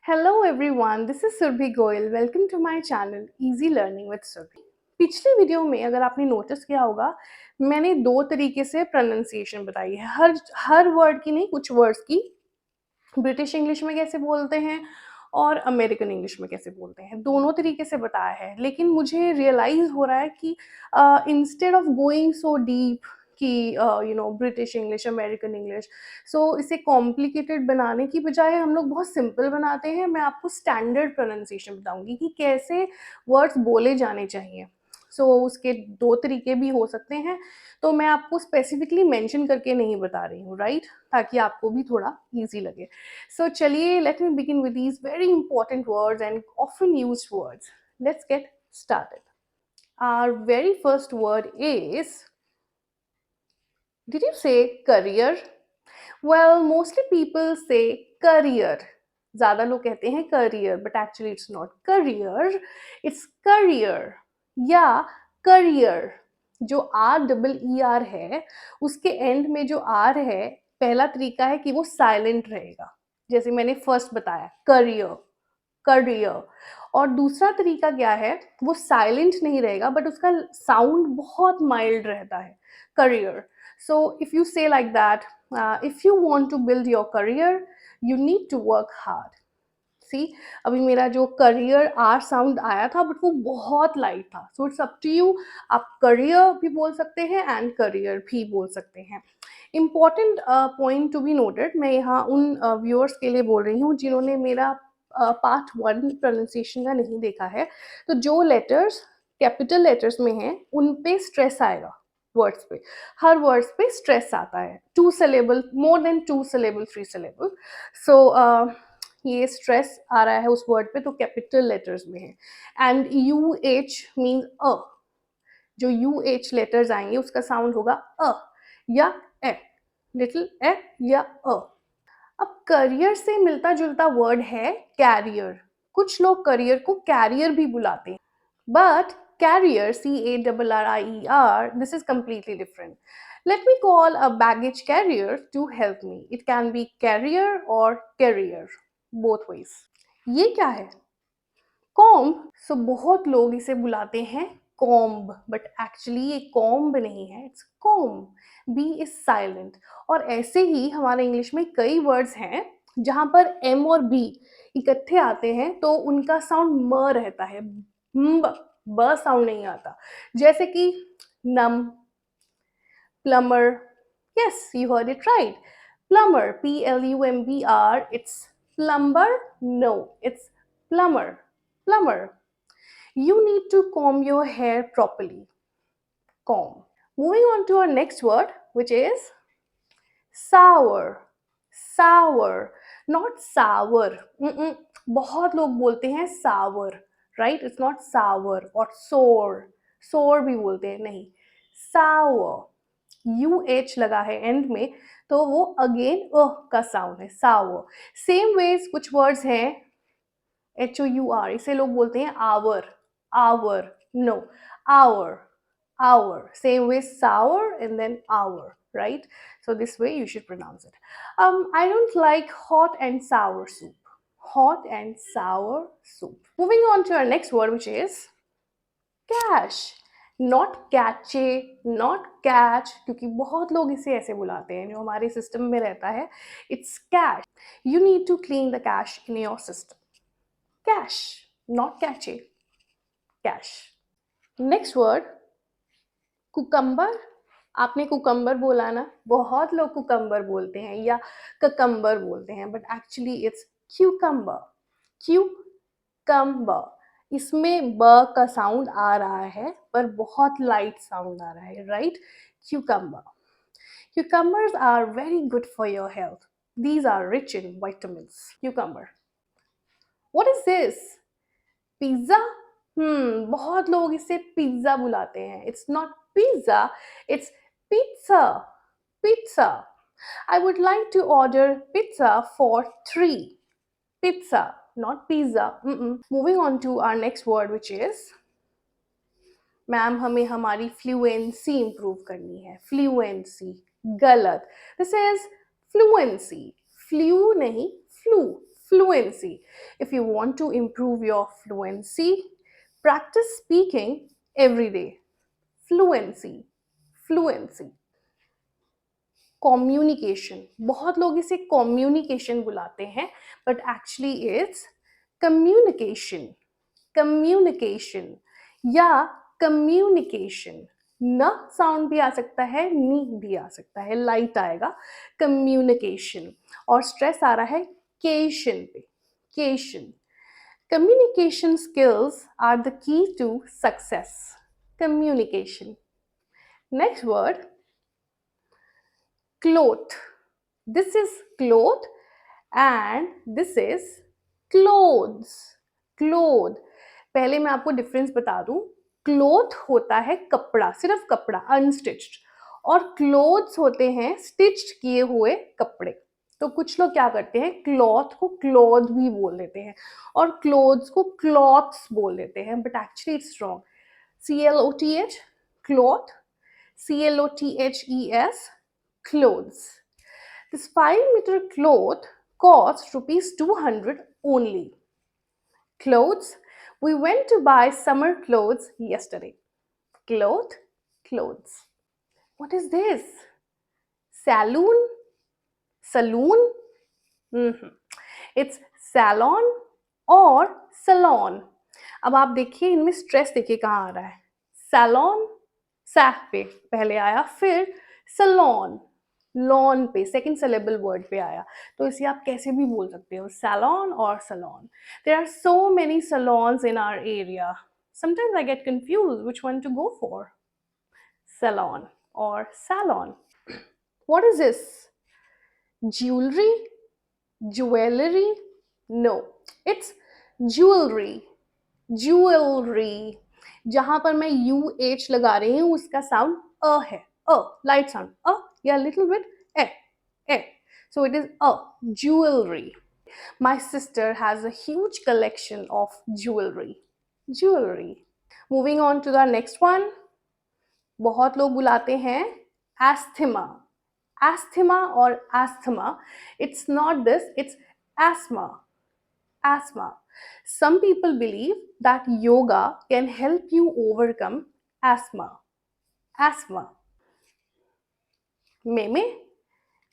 Hello everyone, this is Surbhi Goyal. Welcome to my channel Easy Learning with Surbhi. पिछली video में अगर आपने notice किया होगा मैंने दो तरीके से प्रोनाउंसिएशन बताई है हर वर्ड की नहीं, कुछ वर्ड्स की ब्रिटिश इंग्लिश में कैसे बोलते हैं और अमेरिकन इंग्लिश में कैसे बोलते हैं, दोनों तरीके से बताया है। लेकिन मुझे रियलाइज़ हो रहा है कि instead of going so deep कि ब्रिटिश इंग्लिश, अमेरिकन इंग्लिश, सो इसे कॉम्प्लिकेटेड बनाने की बजाय हम लोग बहुत सिंपल बनाते हैं। मैं आपको स्टैंडर्ड प्रोनाउंसिएशन बताऊंगी कि कैसे वर्ड्स बोले जाने चाहिए। उसके दो तरीके भी हो सकते हैं, तो मैं आपको स्पेसिफिकली मेंशन करके नहीं बता रही हूँ, राइट, ताकि आपको भी थोड़ा ईजी लगे। चलिए, let me begin with these very important words and often used words. Let's get started. Our very first word is, did you say career? Well, mostly people say career. ज़्यादा लोग कहते हैं career, but actually it's not career, it's career या career। जो R-E-E-R है, उसके and में जो R है, पहला तरीका है कि वो साइलेंट रहेगा, जैसे मैंने फर्स्ट बताया career, career। और दूसरा तरीका क्या है, वो साइलेंट नहीं रहेगा बट उसका साउंड बहुत माइल्ड रहता है, career। So if you say like that, if you want to build your career, you need to work hard. See, अभी मेरा जो करियर आर साउंड आया था बट वो बहुत लाइट था, so it's up to you. आप करियर भी बोल सकते हैं एंड करियर भी बोल सकते हैं। Important point to be noted, मैं यहाँ उन व्यूअर्स के लिए बोल रही हूँ जिन्होंने मेरा पार्ट 1 प्रोनाउंसिएशन का नहीं देखा है। तो जो लेटर्स कैपिटल लेटर्स में हैं उन पे स्ट्रेस आएगा, वर्ड्स पे, हर वर्ड्स पे स्ट्रेस आता है। 2 syllable, more than 2 syllable, 3 syllable। ये स्ट्रेस आ रहा है उस वर्ड पे, तो कैपिटल लेटर्स में है। एंड यू एच मीन्स अ, जो यू एच लेटर्स आएंगे उसका साउंड होगा अ या ए, लिटिल ए या अ। अब करियर से मिलता जुलता वर्ड है कैरियर। कुछ लोग करियर को कैरियर भी बुलाते हैं, but carrier, C-A-R-R-I-E-R, this is completely different. Let me call a baggage carrier to help me. It can be carrier or carrier, both ways. ये क्या है? कॉम्ब। बहुत लोग इसे बुलाते हैं कॉम्ब, बट एक्चुअली ये कॉम्ब नहीं है, it's comb. B is silent. और ऐसे ही हमारे इंग्लिश में कई वर्ड्स हैं जहां पर एम और बी इकट्ठे आते हैं तो उनका साउंड म रहता है, ब साउंड नहीं आता। जैसे कि numb, plumber. Yes, you heard it right, plumber, Plumber, it's plumber? No, it's plumber, plumber। You need to comb your hair properly, comb। Moving on to our next word, which is sour, sour, not sour। बहुत लोग बोलते हैं sour, right? It's not sour or sour, sour भी बोलते हैं, नहीं, sour, UH लगा है एंड में, तो वो अगेन का साउंड है, sour। सेम वेज कुछ वर्ड्स हैं HOUR, इसे लोग बोलते हैं hour, hour, no, hour, hour, same way sour and then hour, right? So this way you should pronounce it. I don't like hot and sour soup, hot and sour soup। Moving on to our next word, which is cash, not catche, not catch, क्योंकि बहुत लोग इसे ऐसे बुलाते हैं जो हमारे system में रहता है। It's cash, you need to clean the cache in your system, cash, not catche, cash। Next word, cucumber. आपने कुकम्बर बोला ना, बहुत लोग कुकम्बर बोलते हैं या ककम्बर बोलते हैं, but actually it's cucumber, cucumber. इसमें ब का साउंड आ रहा है पर बहुत लाइट साउंड आ रहा है, right, cucumber. Cucumbers are very good for your health. These are rich in vitamins. Cucumber. What is this? Pizza. बहुत लोग इसे पिज्जा बुलाते हैं। It's not pizza, it's pizza, pizza. I would like to order pizza for 3, pizza, not pizza. Moving on to our next word, which is, ma'am हमें हमारी fluency improve करनी है, fluency, गलत। दिस इज फ्लुएंसी, फ्लू नहीं, flu, Fluency. If you want to improve your fluency, practice speaking every day. Fluency. Fluency. Communication. बहुत लोग इसे communication बुलाते हैं, but actually it's communication. Communication या communication. न साउंड भी आ सकता है, नी भी आ सकता है, लाइट आएगा. Communication. और स्ट्रेस आ रहा है cation पे. Cation. Communication skills are the key to success. Communication. Next word, cloth. This is cloth and this is clothes. Cloth. पहले मैं आपको डिफरेंस बता दूं. क्लोथ होता है कपड़ा, सिर्फ कपड़ा, अनस्टिच्ड, और क्लोथ्स होते हैं स्टिच्ड किए हुए कपड़े. तो कुछ लोग क्या करते हैं, क्लॉथ को क्लॉथ भी बोल देते हैं और क्लोथ्स को क्लॉथ्स बोल देते हैं, but actually it's wrong. CLOTH, cloth. CLOTHES, clothes. This 5-meter cloth cost rupees 200 only. Clothes. We went to buy summer clothes yesterday. Cloth, clothes. What is this? Saloon? Saloon? It's salon or salon. अब आप देखिए इनमें stress देखिए कहाँ आ रहा है. Salon, Saif पे पहले आया, फिर salon, लॉन पे, सेकेंड syllable वर्ड पे आया. तो इसे आप कैसे भी बोल सकते हो, salon और salon. There are so many salons in our area. Sometimes I get confused which one to go for. Salon or salon. What is this? Jewelry? Jewelry? No, it's jewelry. Jewelry. जहां पर मैं UH लगा रही हूं उसका sound अ है, अ, light sound, अ या little bit A, A. So it is a jewelry. My sister has a huge collection of jewelry. Jewelry. Moving on to the next one. बहुत लोग बुलाते हैं asthma. Asthma or asthma. It's not this, it's asthma. Asthma. Some people believe that yoga can help you overcome asthma. Asthma. Meme,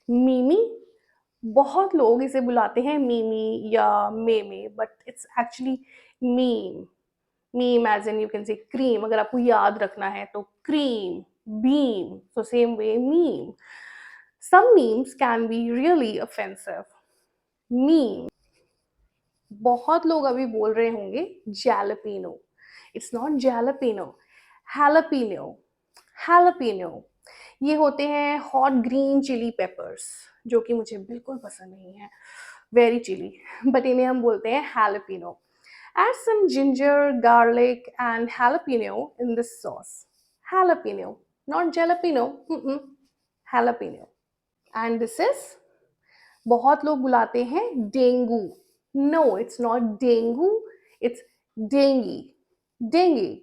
mimi. बहुत लोग इसे बुलाते हैं mimi या meme, but it's actually meme. Meme as in you can say cream. अगर आपको याद रखना है तो cream, beam. So same way meme. Some memes can be really offensive. Meme. बहुत लोग अभी बोल रहे होंगे jalapeno. It's not jalapeno. Jalapeno. Jalapeno. ये होते हैं हॉट ग्रीन चिली पेपर्स, जो कि मुझे बिल्कुल पसंद नहीं है, वेरी चिली, बट इन्हें हम बोलते हैं jalapeno. Add some ginger, garlic and jalapeno in this sauce. Jalapeno, not jalapeno. Jalapeno. And this is, बहुत लोग बुलाते हैं dengue. No, it's not dengue, it's dengue. Dengue.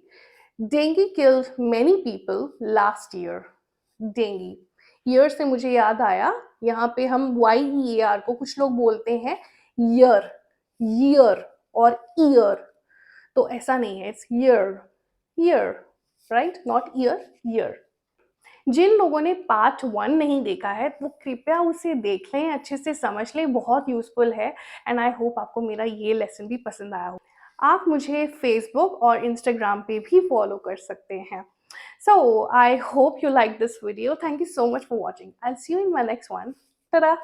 Dengue killed many people last year. Dengue. Year से मुझे याद आया, यहाँ पे हम YEAR को कुछ लोग बोलते हैं year, year और ear. तो ऐसा नहीं है, it's year, year, right? Not ear, year. जिन लोगों ने पार्ट 1 नहीं देखा है वो कृपया उसे देख लें, अच्छे से समझ लें, बहुत यूजफुल है. एंड आई होप आपको मेरा ये लेसन भी पसंद आया हो. आप मुझे फेसबुक और इंस्टाग्राम पे भी फॉलो कर सकते हैं. So I hope you like this video. Thank you so much for watching. I see you in my next one. Ta-da!